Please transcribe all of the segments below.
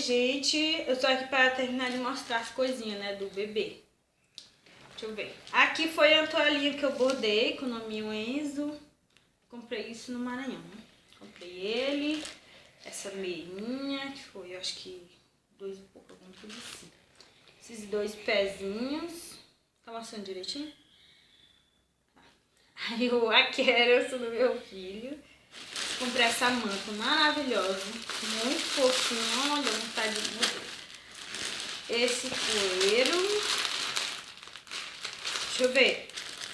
gente, eu tô aqui para terminar de mostrar as coisinhas, né, do bebê. Deixa eu ver. Aqui foi a toalhinha que eu bordei com o nominho Enzo. Comprei isso no Maranhão. Comprei ele, essa meinha, que foi, eu acho que 2 e pouco, alguma coisa assim. Esses 2 pezinhos. Tá mostrando direitinho? Aí o Aqueros do meu filho. Comprei essa manta maravilhosa, muito fofinho, olha, vontade de morrer. Esse coeiro. Deixa eu ver.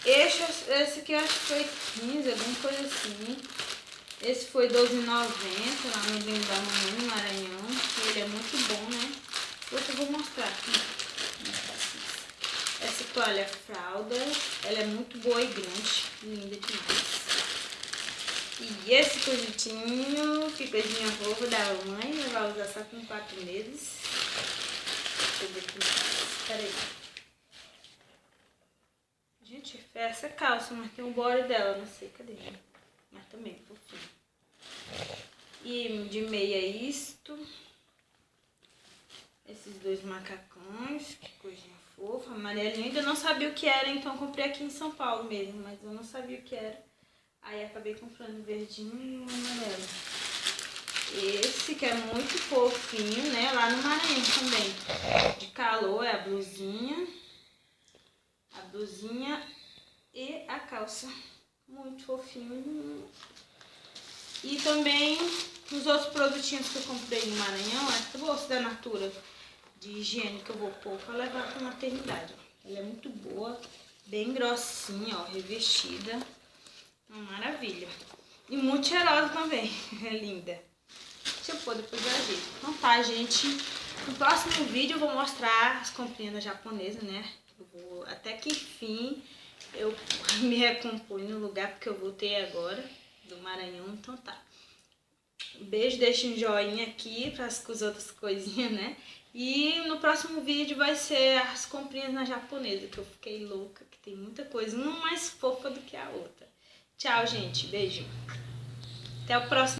Esse aqui eu acho que foi 15, alguma coisa assim. Esse foi R$12,90 lá no Vinho da Mamãe, no Maranhão. Ele é muito bom, né? Hoje eu vou mostrar aqui. Essa toalha fralda, ela é muito boa e grande, linda demais. E esse conjuntinho, que coisinha fofa da mãe, ela vai usar só com 4 meses. Deixa eu ver aqui mais. Pera aí. Gente, foi essa calça, mas tem o body dela, não sei, cadê? Mas também, fofinho. E de meia isto. Esses 2 macacões, que coisinha fofa. Amarelinho, ainda não sabia o que era, então eu comprei aqui em São Paulo mesmo, mas eu não sabia o que era. Aí acabei comprando o verdinho e o amarelo. Esse que é muito fofinho, né? Lá no Maranhão também. De calor é a blusinha. A blusinha e a calça. Muito fofinho. E também os outros produtinhos que eu comprei no Maranhão. Essa bolsa da Natura de higiene que eu vou pôr pra levar pra maternidade. Ela é muito boa. Bem grossinha, ó, revestida. Uma maravilha. E muito cheirosa também. É linda. Deixa eu pôr, depois eu ajeito. Então tá, gente. No próximo vídeo eu vou mostrar as comprinhas japonesas, né? Eu vou, até que enfim eu me recomponho no lugar, porque eu voltei agora do Maranhão. Então tá. Beijo, deixa um joinha aqui para as outras coisinhas, né? E no próximo vídeo vai ser as comprinhas na japonesa, que eu fiquei louca, que tem muita coisa, uma mais fofa do que a outra. Tchau, gente. Beijo. Até o próximo.